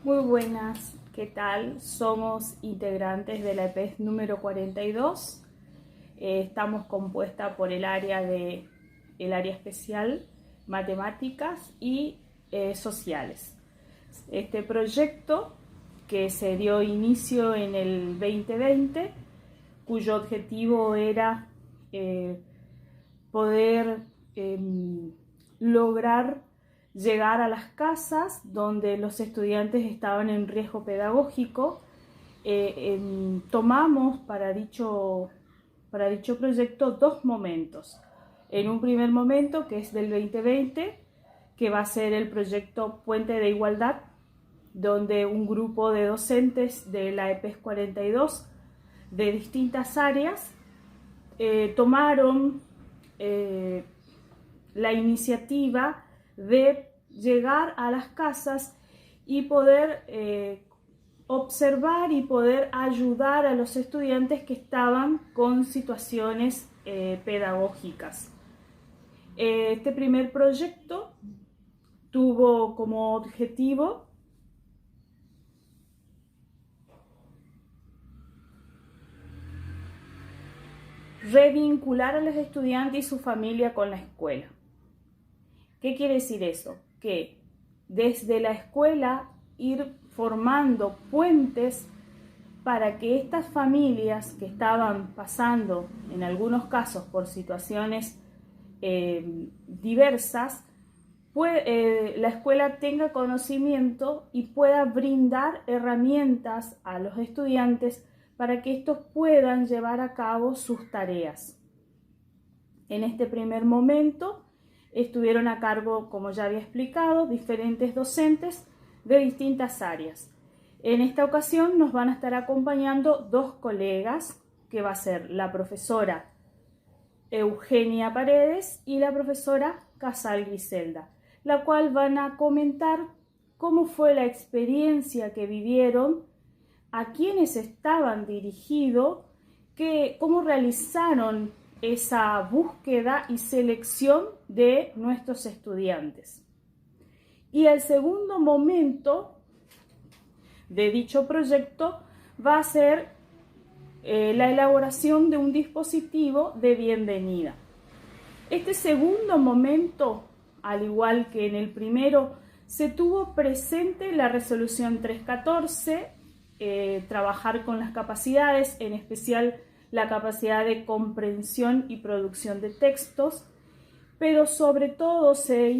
Muy buenas, ¿qué tal? Somos integrantes de la EPES número 42. Estamos compuesta por el área especial, matemáticas y sociales. Este proyecto que se dio inicio en el 2020, cuyo objetivo era poder lograr llegar a las casas donde los estudiantes estaban en riesgo pedagógico. Tomamos para dicho proyecto dos momentos. En un primer momento, que es del 2020, que va a ser el proyecto Puente de Igualdad, donde un grupo de docentes de la EPES 42 de distintas áreas tomaron la iniciativa de llegar a las casas y poder observar y poder ayudar a los estudiantes que estaban con situaciones pedagógicas. Este primer proyecto tuvo como objetivo revincular a los estudiantes y su familia con la escuela. ¿Qué quiere decir eso? Que desde la escuela ir formando puentes para que estas familias que estaban pasando, en algunos casos por situaciones diversas, la escuela tenga conocimiento y pueda brindar herramientas a los estudiantes para que estos puedan llevar a cabo sus tareas. En este primer momento estuvieron a cargo, como ya había explicado, diferentes docentes de distintas áreas. En esta ocasión nos van a estar acompañando dos colegas, que va a ser la profesora Eugenia Paredes y la profesora Casal Griselda, la cual van a comentar cómo fue la experiencia que vivieron, a quienes estaban dirigidos, cómo realizaron esa búsqueda y selección de nuestros estudiantes. Y el segundo momento de dicho proyecto va a ser la elaboración de un dispositivo de bienvenida. Este segundo momento, al igual que en el primero, se tuvo presente la resolución 314, trabajar con las capacidades, en especial la capacidad de comprensión y producción de textos, pero sobre todo se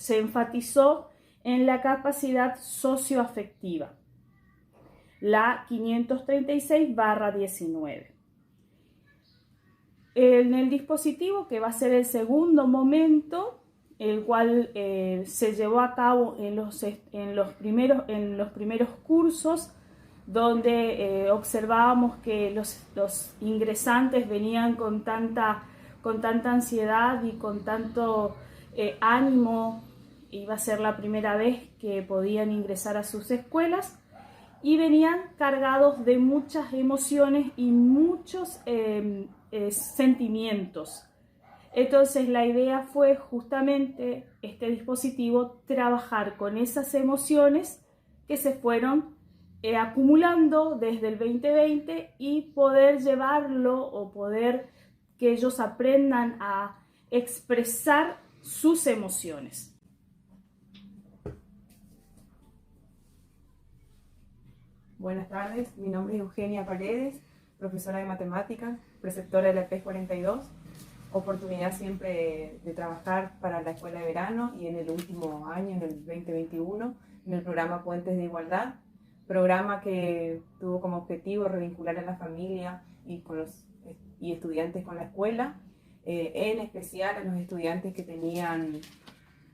enfatizó en la capacidad socioafectiva, la 536/19. En el dispositivo, que va a ser el segundo momento, el cual se llevó a cabo en los primeros cursos, donde observábamos que los ingresantes venían con tanta ansiedad y con tanto ánimo. Iba a ser la primera vez que podían ingresar a sus escuelas y venían cargados de muchas emociones y muchos sentimientos. Entonces la idea fue justamente este dispositivo, trabajar con esas emociones que se fueron acumulando desde el 2020 y poder llevarlo o poder que ellos aprendan a expresar sus emociones. Buenas tardes, mi nombre es Eugenia Paredes, profesora de matemáticas, preceptora de la EPES 42. Oportunidad siempre de trabajar para la escuela de verano y en el último año, en el 2021, en el programa Puentes de Igualdad, programa que tuvo como objetivo revincular a la familia y estudiantes con la escuela, en especial a los estudiantes que tenían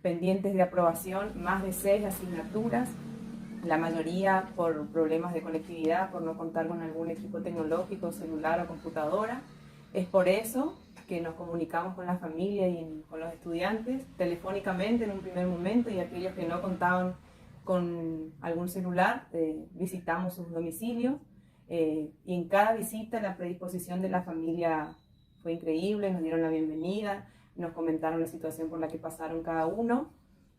pendientes de aprobación más de 6 asignaturas, la mayoría por problemas de conectividad, por no contar con algún equipo tecnológico, celular o computadora. Es por eso que nos comunicamos con la familia y con los estudiantes telefónicamente en un primer momento, y aquellos que no contaban con algún celular, visitamos sus domicilios, y en cada visita la predisposición de la familia fue increíble, nos dieron la bienvenida, nos comentaron la situación por la que pasaron cada uno,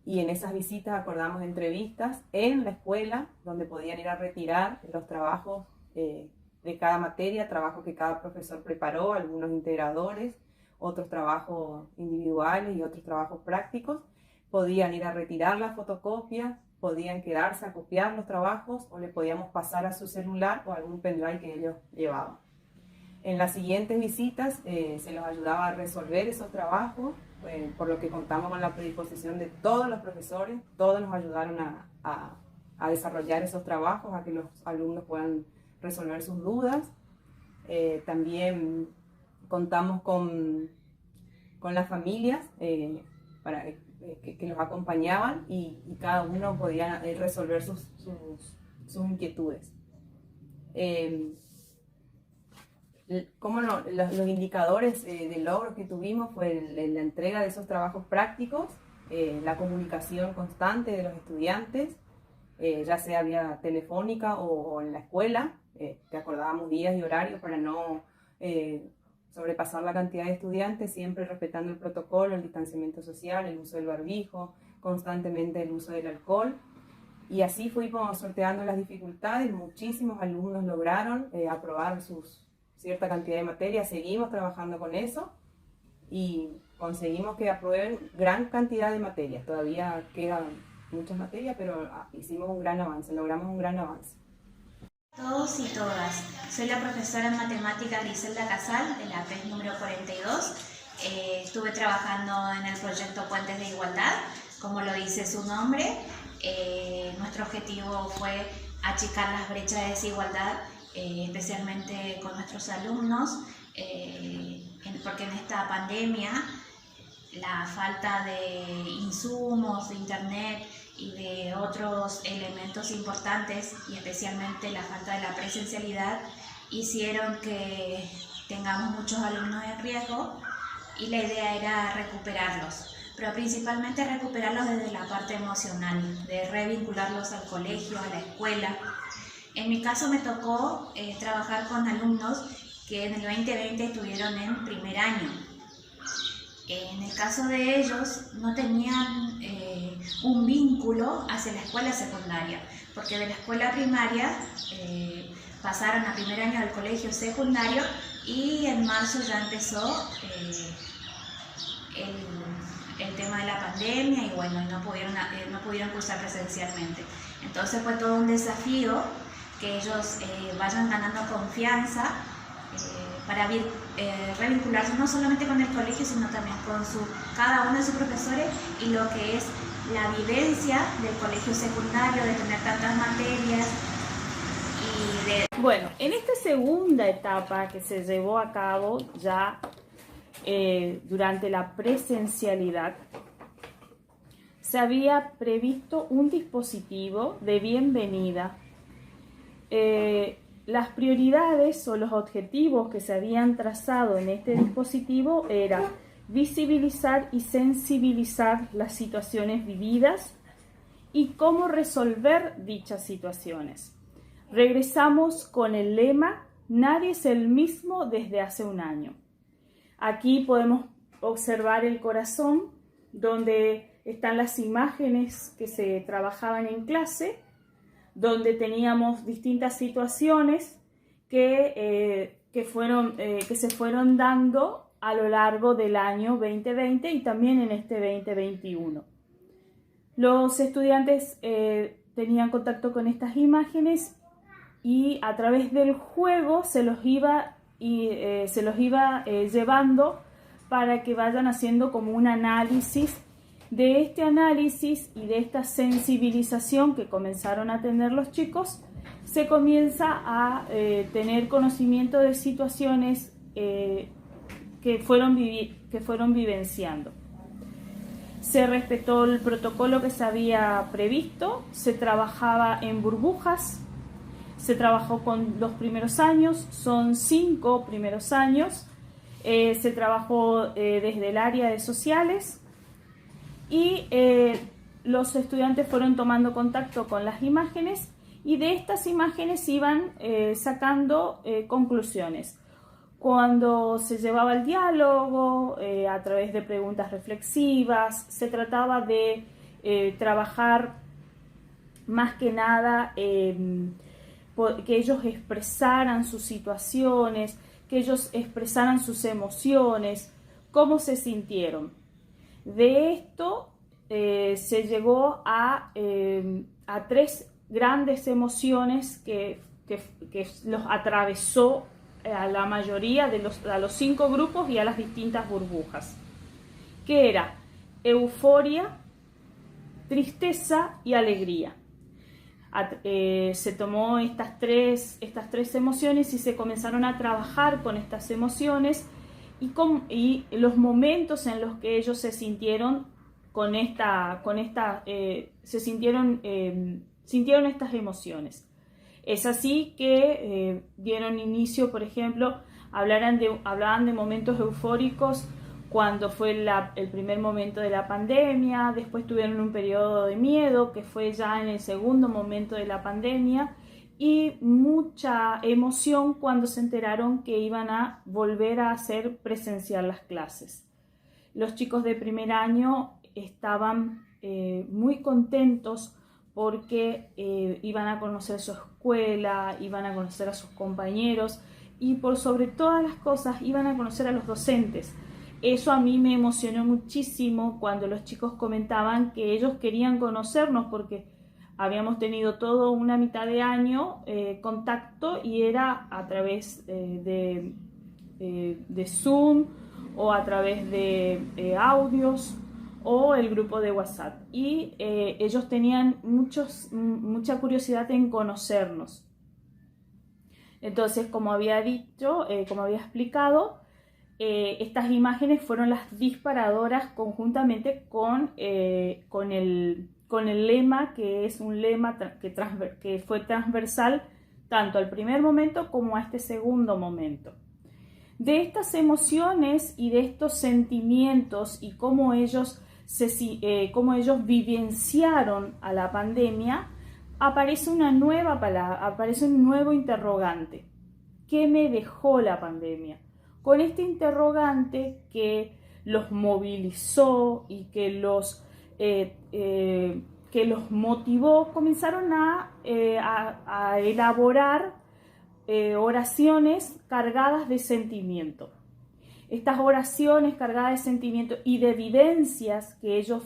y en esas visitas acordamos entrevistas en la escuela donde podían ir a retirar los trabajos de cada materia, trabajos que cada profesor preparó, algunos integradores, otros trabajos individuales y otros trabajos prácticos. Podían ir a retirar las fotocopias, podían quedarse a copiar los trabajos o le podíamos pasar a su celular o algún pendrive que ellos llevaban. En las siguientes visitas se los ayudaba a resolver esos trabajos, por lo que contamos con la predisposición de todos los profesores. Todos nos ayudaron a desarrollar esos trabajos, a que los alumnos puedan resolver sus dudas. También contamos con las familias para que los acompañaban y cada uno podía resolver sus inquietudes. Los indicadores de logros que tuvimos fue la entrega de esos trabajos prácticos, la comunicación constante de los estudiantes, ya sea vía telefónica o en la escuela, que acordábamos días y horarios para no sobrepasar la cantidad de estudiantes, siempre respetando el protocolo, el distanciamiento social, el uso del barbijo, constantemente el uso del alcohol. Y así fuimos sorteando las dificultades. Muchísimos alumnos lograron aprobar cierta cantidad de materias. Seguimos trabajando con eso y conseguimos que aprueben gran cantidad de materias. Todavía quedan muchas materias, pero hicimos un gran avance, logramos un gran avance. Todos y todas, soy la profesora en matemáticas Griselda Casal de la PES número 42. Estuve trabajando en el proyecto Puentes de Igualdad, como lo dice su nombre. Nuestro objetivo fue achicar las brechas de desigualdad, especialmente con nuestros alumnos, porque en esta pandemia la falta de insumos, de internet y de otros elementos importantes, y especialmente la falta de la presencialidad, hicieron que tengamos muchos alumnos en riesgo, y la idea era recuperarlos, pero principalmente recuperarlos desde la parte emocional, de revincularlos al colegio, a la escuela. En mi caso me tocó trabajar con alumnos que en el 2020 estuvieron en primer año. En el caso de ellos no tenían un vínculo hacia la escuela secundaria, porque de la escuela primaria pasaron a primer año del colegio secundario, y en marzo ya empezó el tema de la pandemia, y bueno, no pudieron cursar presencialmente. Entonces fue todo un desafío que ellos vayan ganando confianza para revincularse no solamente con el colegio, sino también con cada uno de sus profesores, y lo que es la vivencia del colegio secundario, de tener tantas materias. Bueno, en esta segunda etapa que se llevó a cabo ya durante la presencialidad, se había previsto un dispositivo de bienvenida. Las prioridades o los objetivos que se habían trazado en este dispositivo era visibilizar y sensibilizar las situaciones vividas y cómo resolver dichas situaciones. Regresamos con el lema "Nadie es el mismo desde hace un año". Aquí podemos observar el corazón, donde están las imágenes que se trabajaban en clase, donde teníamos distintas situaciones que se fueron dando a lo largo del año 2020 y también en este 2021. Los estudiantes tenían contacto con estas imágenes y a través del juego se los iba llevando para que vayan haciendo como un análisis. De este análisis y de esta sensibilización que comenzaron a tener los chicos, se comienza a tener conocimiento de situaciones que fueron vivenciando. Se respetó el protocolo que se había previsto, se trabajaba en burbujas, se trabajó con los primeros años, son 5 primeros años, se trabajó desde el área de sociales, y los estudiantes fueron tomando contacto con las imágenes, y de estas imágenes iban sacando conclusiones. Cuando se llevaba el diálogo a través de preguntas reflexivas, se trataba de trabajar más que nada que ellos expresaran sus situaciones, que ellos expresaran sus emociones, cómo se sintieron. De esto se llegó a 3 grandes emociones que los atravesó a la mayoría a los 5 grupos y a las distintas burbujas, que era euforia, tristeza y alegría. Se tomó estas tres emociones y se comenzaron a trabajar con estas emociones y los momentos en los que ellos se sintieron sintieron estas emociones. Es así que dieron inicio, por ejemplo, hablaban de momentos eufóricos cuando fue el primer momento de la pandemia, después tuvieron un periodo de miedo, que fue ya en el segundo momento de la pandemia, y mucha emoción cuando se enteraron que iban a volver a hacer presencial las clases. Los chicos de primer año estaban muy contentos porque iban a conocer su escuela, iban a conocer a sus compañeros y por sobre todas las cosas iban a conocer a los docentes. Eso a mí me emocionó muchísimo cuando los chicos comentaban que ellos querían conocernos porque habíamos tenido todo una mitad de año contacto y era a través de Zoom o a través de audios o el grupo de WhatsApp. Y ellos tenían mucha curiosidad en conocernos. Entonces, como había explicado, estas imágenes fueron las disparadoras conjuntamente con el lema, que es un lema que fue transversal tanto al primer momento como a este segundo momento. De estas emociones y de estos sentimientos y cómo ellos vivenciaron a la pandemia, aparece una nueva palabra, aparece un nuevo interrogante. ¿Qué me dejó la pandemia? Con este interrogante que los movilizó y que los motivó, comenzaron a elaborar oraciones cargadas de sentimiento. Estas oraciones cargadas de sentimiento y de evidencias que ellos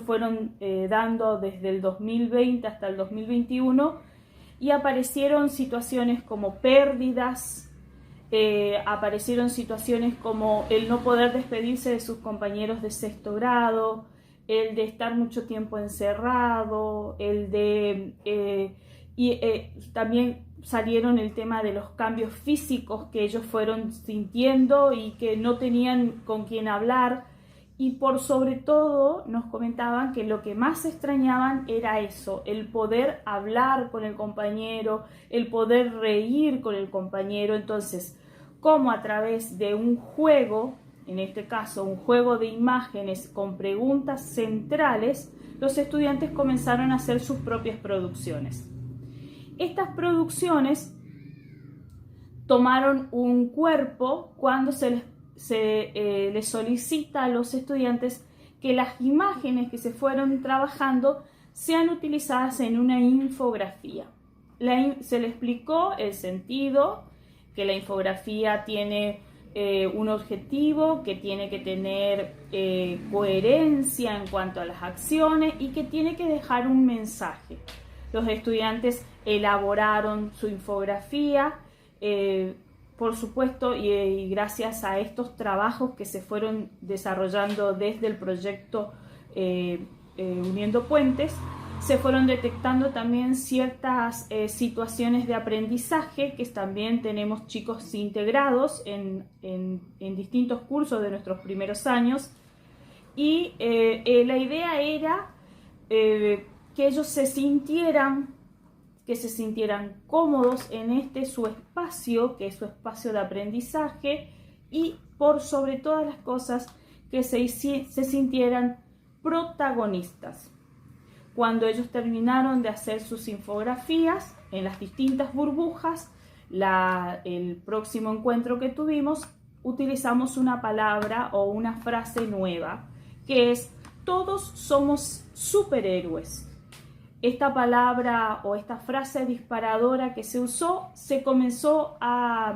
fueron dando desde el 2020 hasta el 2021, y aparecieron situaciones como pérdidas, aparecieron situaciones como el no poder despedirse de sus compañeros de sexto grado, el de estar mucho tiempo encerrado, también salieron el tema de los cambios físicos que ellos fueron sintiendo y que no tenían con quién hablar. Y por sobre todo nos comentaban que lo que más extrañaban era eso, el poder hablar con el compañero, el poder reír con el compañero. Entonces, cómo a través de un juego, en este caso un juego de imágenes con preguntas centrales, los estudiantes comenzaron a hacer sus propias producciones. Estas producciones tomaron un cuerpo cuando se les solicita a los estudiantes que las imágenes que se fueron trabajando sean utilizadas en una infografía. Se les explicó el sentido, que la infografía tiene un objetivo, que tiene que tener coherencia en cuanto a las acciones y que tiene que dejar un mensaje. Los estudiantes elaboraron su infografía, por supuesto, y gracias a estos trabajos que se fueron desarrollando desde el proyecto Uniendo Puentes, se fueron detectando también ciertas situaciones de aprendizaje, que también tenemos chicos integrados en distintos cursos de nuestros primeros años, y la idea era que ellos se sintieran cómodos en su espacio, que es su espacio de aprendizaje, y por sobre todas las cosas que se sintieran protagonistas. Cuando ellos terminaron de hacer sus infografías en las distintas burbujas, el próximo encuentro que tuvimos, utilizamos una palabra o una frase nueva, que es todos somos superhéroes. Esta palabra o esta frase disparadora que se usó se comenzó a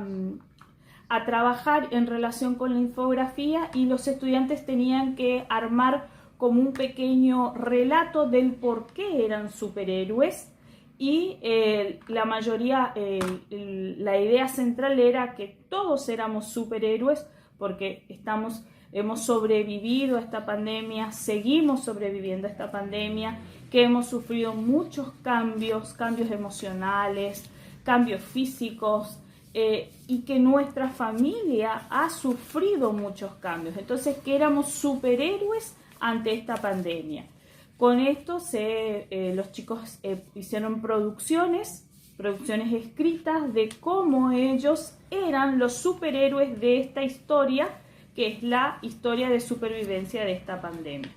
trabajar en relación con la infografía y los estudiantes tenían que armar como un pequeño relato del por qué eran superhéroes y la mayoría, la idea central era que todos éramos superhéroes porque hemos sobrevivido a esta pandemia, seguimos sobreviviendo a esta pandemia, que hemos sufrido muchos cambios emocionales, cambios físicos, y que nuestra familia ha sufrido muchos cambios. Entonces, que éramos superhéroes ante esta pandemia. Con esto los chicos hicieron producciones escritas de cómo ellos eran los superhéroes de esta historia, que es la historia de supervivencia de esta pandemia.